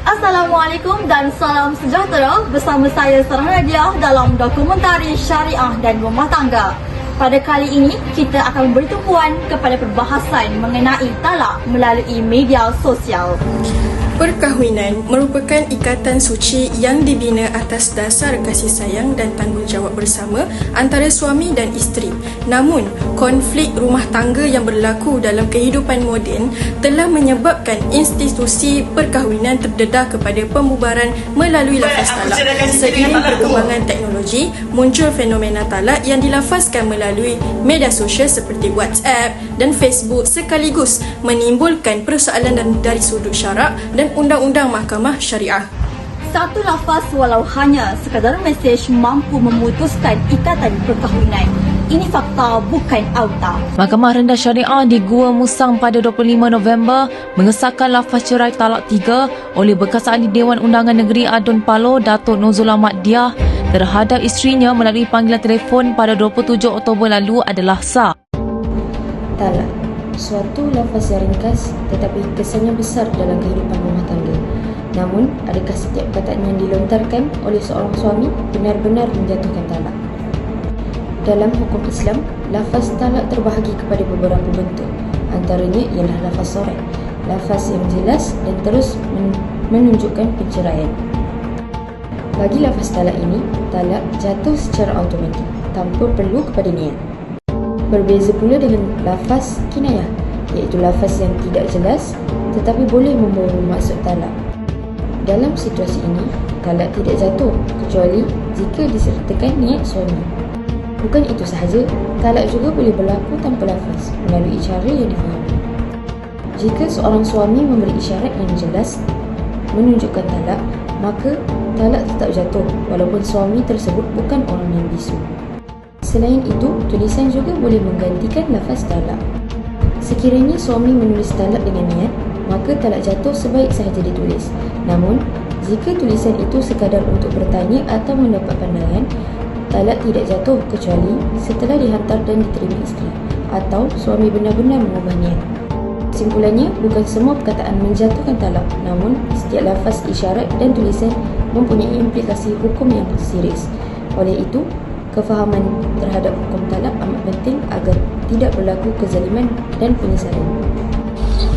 Assalamualaikum dan salam sejahtera. Bersama saya Sarah Nadia dalam dokumentari Syariah dan Rumah Tangga. Pada kali ini, kita akan bertumpuan kepada perbahasan mengenai talak melalui media sosial. Perkahwinan merupakan ikatan suci yang dibina atas dasar kasih sayang dan tanggungjawab bersama antara suami dan isteri. Namun, konflik rumah tangga yang berlaku dalam kehidupan moden telah menyebabkan institusi perkahwinan terdedah kepada pembubaran melalui lafaz talak. Seiring perkembangan teknologi, muncul fenomena talak yang dilafazkan melalui media sosial seperti WhatsApp dan Facebook sekaligus menimbulkan persoalan dari sudut syarak dan undang-undang mahkamah syariah. Satu lafaz walau hanya sekadar mesej mampu memutuskan ikatan perkahwinan. Ini fakta, bukan auta. Mahkamah Rendah Syariah di Gua Musang pada 25 November mengesahkan lafaz cerai talak 3 oleh bekas ahli Dewan Undangan Negeri Adun Palo, Datuk Nuzul Ahmad Diah terhadap isterinya melalui panggilan telefon pada 27 Oktober lalu adalah sah. Talak, suatu lafaz yang ringkas tetapi kesannya besar dalam kehidupan rumah tangga. Namun, adakah setiap perkataan yang dilontarkan oleh seorang suami benar-benar menjatuhkan talak? Dalam hukum Islam, lafaz talak terbahagi kepada beberapa bentuk. Antaranya ialah lafaz soreh, lafaz yang jelas dan terus menunjukkan penceraian. Bagi lafaz talak ini, talak jatuh secara automatik tanpa perlu kepada niat. Berbeza pula dengan lafaz kinayah, iaitu lafaz yang tidak jelas tetapi boleh membawa maksud talak. Dalam situasi ini, talak tidak jatuh kecuali jika disertakan niat suami. Bukan itu sahaja, talak juga boleh berlaku tanpa lafaz melalui cara yang difahami. Jika seorang suami memberi isyarat yang jelas menunjukkan talak, maka talak tetap jatuh walaupun suami tersebut bukan orang yang bisu. Selain itu, tulisan juga boleh menggantikan lafaz talak. Sekiranya suami menulis talak dengan niat, maka talak jatuh sebaik sahaja ditulis. Namun, jika tulisan itu sekadar untuk bertanya atau mendapat pandangan, talak tidak jatuh kecuali setelah dihantar dan diterima isteri atau suami benar-benar mengubah niat. Kesimpulannya, bukan semua perkataan menjatuhkan talak, namun setiap lafaz, isyarat dan tulisan mempunyai implikasi hukum yang serius. Oleh itu, kefahaman terhadap hukum talak amat penting agar tidak berlaku kezaliman dan penyesalan.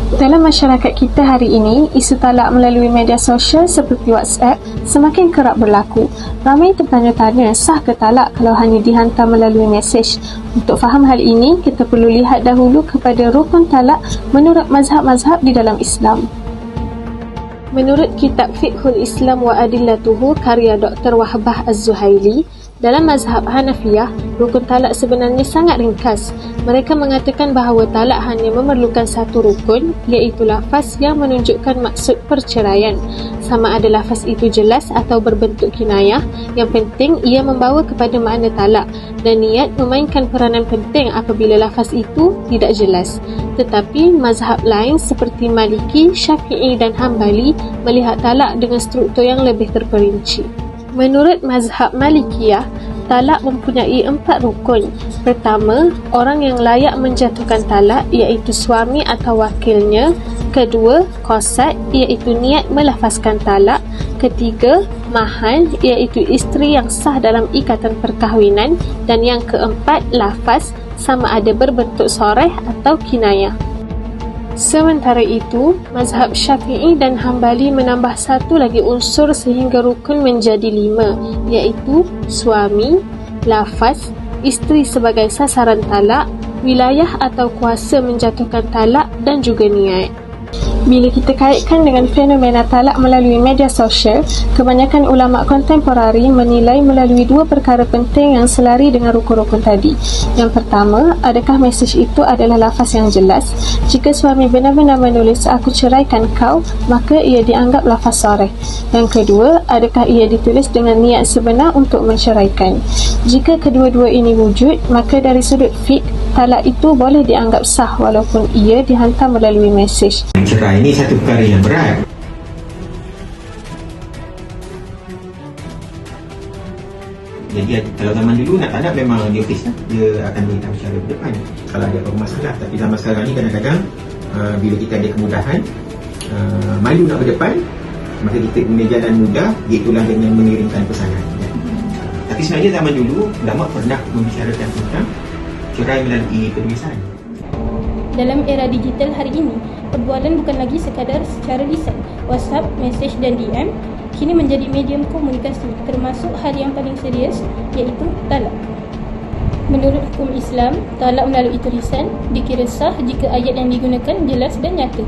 Dalam masyarakat kita hari ini, isu talak melalui media sosial seperti WhatsApp semakin kerap berlaku. Ramai tertanya-tanya, sah ke talak kalau hanya dihantar melalui mesej? Untuk faham hal ini, kita perlu lihat dahulu kepada rukun talak menurut mazhab-mazhab di dalam Islam. Menurut kitab Fiqhul Islam wa Adillatuhu karya Dr. Wahbah Az-Zuhaili, dalam mazhab Hanafiyah, rukun talak sebenarnya sangat ringkas. Mereka mengatakan bahawa talak hanya memerlukan satu rukun, iaitu lafaz yang menunjukkan maksud perceraian. Sama ada lafaz itu jelas atau berbentuk kinayah, yang penting ia membawa kepada makna talak, dan niat memainkan peranan penting apabila lafaz itu tidak jelas. Tetapi mazhab lain seperti Maliki, Syafi'i dan Hambali melihat talak dengan struktur yang lebih terperinci. Menurut mazhab Malikiyah, talak mempunyai 4 rukun. Pertama, orang yang layak menjatuhkan talak iaitu suami atau wakilnya. Kedua, qasad iaitu niat melafazkan talak. Ketiga, mahal iaitu isteri yang sah dalam ikatan perkahwinan. Dan yang keempat, lafaz sama ada berbentuk soreh atau kinayah. Sementara itu, mazhab Syafi'i dan Hambali menambah satu lagi unsur sehingga rukun menjadi 5, iaitu suami, lafaz, isteri sebagai sasaran talak, wilayah atau kuasa menjatuhkan talak dan juga niat. Bila kita kaitkan dengan fenomena talak melalui media sosial, kebanyakan ulama kontemporari menilai melalui 2 perkara penting yang selari dengan rukun-rukun tadi. Yang pertama, adakah mesej itu adalah lafaz yang jelas? Jika suami benar-benar menulis "aku ceraikan kau", maka ia dianggap lafaz soreh. Yang kedua, adakah ia ditulis dengan niat sebenar untuk menceraikan? Jika kedua-dua ini wujud, maka dari sudut fiqh, talak itu boleh dianggap sah walaupun ia dihantar melalui mesej. Cerai ini satu perkara yang berat. Jadi kalau zaman dulu nak tak nak memang dia face lah. Dia akan beritahu secara berdepan kalau ada apa masalah. Tapi zaman sekarang ni kadang-kadang bila kita ada kemudahan, malu nak berdepan, maka kita guna jalan mudah, iaitulah dengan mengirimkan pesanan. Tapi sebenarnya zaman dulu ulama pernah membicarakan tentang cerai melalui penulisan. Dalam era digital hari ini, perbualan bukan lagi sekadar secara lisan. WhatsApp, mesej dan DM kini menjadi medium komunikasi, termasuk hal yang paling serius iaitu talak. Menurut hukum Islam, talak melalui tulisan dikira sah jika ayat yang digunakan jelas dan nyata.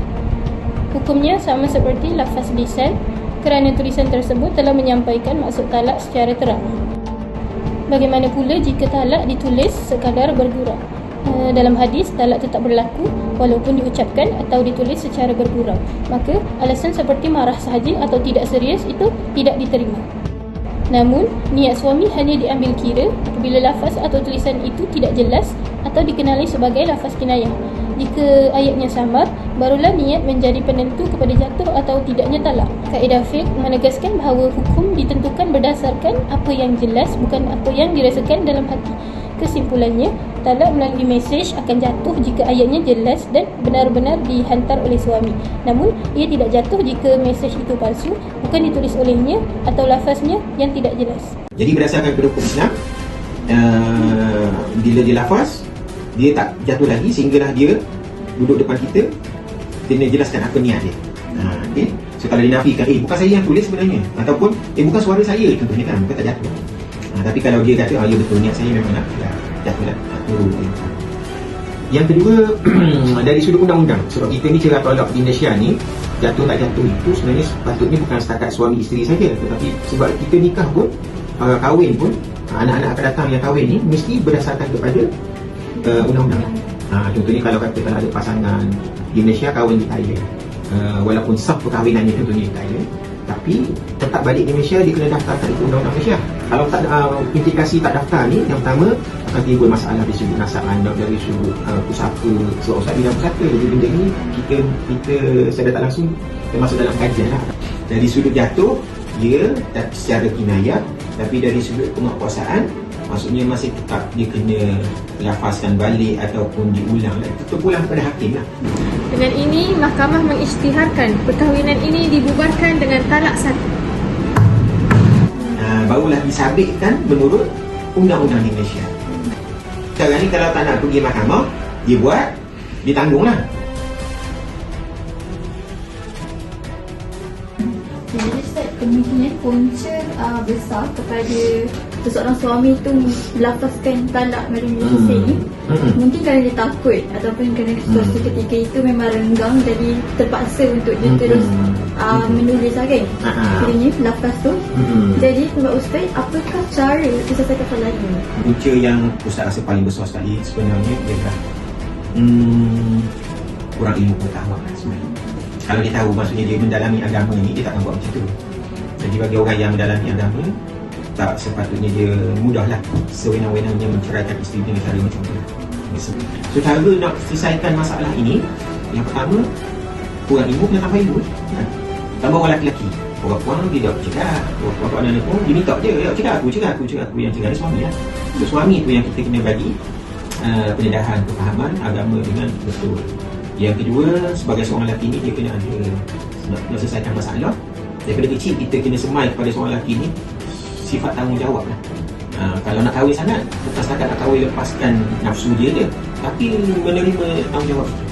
Hukumnya sama seperti lafaz lisan kerana tulisan tersebut telah menyampaikan maksud talak secara terang. Bagaimana pula jika talak ditulis sekadar bergurau? Dalam hadis, talak tetap berlaku walaupun diucapkan atau ditulis secara bergurau. Maka, alasan seperti marah sahaja atau tidak serius itu tidak diterima. Namun, niat suami hanya diambil kira apabila lafaz atau tulisan itu tidak jelas atau dikenali sebagai lafaz kinayah. Jika ayatnya samar, barulah niat menjadi penentu kepada jatuh atau tidaknya talak. Kaedah fiqh menegaskan bahawa hukum ditentukan berdasarkan apa yang jelas, bukan apa yang dirasakan dalam hati. Kesimpulannya, talak melalui mesej akan jatuh jika ayatnya jelas dan benar-benar dihantar oleh suami. Namun, ia tidak jatuh jika mesej itu palsu, bukan ditulis olehnya atau lafaznya yang tidak jelas. Jadi berdasarkan kepada hukum Islam, bila dia lafaz, dia tak jatuh lagi sehinggalah dia duduk depan kita, kena jelaskan apa niat dia. Okay? So kalau dia nafikan, bukan saya yang tulis sebenarnya, ataupun bukan suara saya contohnya kan, bukan tak jatuh. Tapi kalau dia kata, ya betul niat saya memang nak, jatuh lah, turun. Yang kedua, dari sudut undang-undang, sebab kita ni cerai tolak di Malaysia ni, jatuh tak jatuh itu sebenarnya sepatutnya bukan setakat suami isteri saja, tetapi sebab kita nikah pun, kahwin pun, anak-anak akan datang yang kahwin ni mesti berdasarkan kepada undang-undang. Contohnya kalau kata kalau ada pasangan di Malaysia kahwin di Thailand, walaupun sah perkahwinannya contohnya di Thailand, tapi tetap balik di Malaysia dia kena daftarkan ikut undang-undang Malaysia. Kalau tak implikasi tak daftar ni, yang pertama akan timbul masalah dari sudut nasab anak, dari sudut pusaka, sebab usah bidang pusaka. Jadi benda ni kita secara tak langsung termasuk dalam kajian lah. Dari sudut jatuh, dia secara kinayah, tapi dari sudut penguatkuasaan, maksudnya masih tetap dia kena lafazkan balik ataupun diulang. Itu terpulang kepada hakim lah. Dengan ini, mahkamah mengisytiharkan perkahwinan ini dibubarkan dengan talak satu. Barulah disabitkan menurut undang-undang di Malaysia. Sekarang ni kalau tak nak pergi mahkamah, dia buat, dia tanggunglah. Jadi Ustaz, kemungkinan punca besar kepada seseorang suami itu melafazkan talak melalui mesej ni, mungkin kerana dia takut ataupun kerana situasi ketika itu memang renggang, jadi terpaksa untuk dia terus menulis kan kiranya lafaz tu. Jadi sebab Ustaz, apakah cara untuk selesaikan soalan ini? Punca yang Ustaz rasa paling besar sekali sebenarnya ialah kurang ilmu pengetahuan sebenarnya. Kalau dia tahu maksudnya dia mendalami agama ni, dia tak akan buat macam tu. Jadi bagi orang yang mendalami agama, tak sepatutnya dia mudahlah sewenang-wenangnya menceraikan isteri dengan cara macam tu. So cara nak selesaikan masalah ini, yang pertama, kurang ilmu kena tambah ilmu. Tambah orang lelaki, orang puan dia tak cakap, orang puan anak pun dia minta je, cakap aku yang cakap suami lah. So suami tu yang kita kena bagi pendedahan kefahaman agama dengan betul. Yang kedua, sebagai seorang lelaki ni dia kena ada nak selesaikan masalah. Daripada kecil kita kena semai kepada seorang lelaki ni sifat tanggungjawab lah. Kalau nak kahwin sangat, bukan setakat nak kahwin lepaskan nafsu dia je, tapi menerima tanggungjawab itu.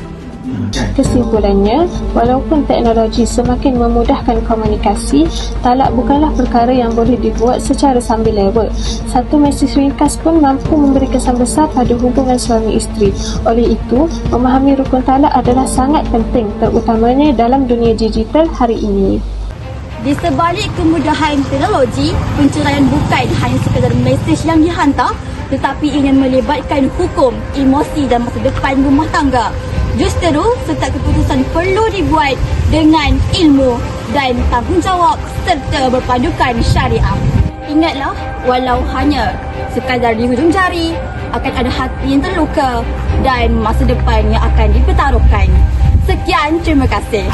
Kesimpulannya, walaupun teknologi semakin memudahkan komunikasi, talak bukanlah perkara yang boleh dibuat secara sambil lewat. Satu mesej ringkas pun mampu memberi kesan besar pada hubungan suami isteri. Oleh itu, memahami rukun talak adalah sangat penting, terutamanya dalam dunia digital hari ini. Di sebalik kemudahan teknologi, penceraian bukan hanya sekadar mesej yang dihantar, tetapi ingin melibatkan hukum, emosi dan masa depan rumah tangga. Justeru, setiap keputusan perlu dibuat dengan ilmu dan tanggungjawab serta berpadukan syariah. Ingatlah, walau hanya sekadar di hujung jari, akan ada hati yang terluka dan masa depan yang akan dipertaruhkan. Sekian, terima kasih.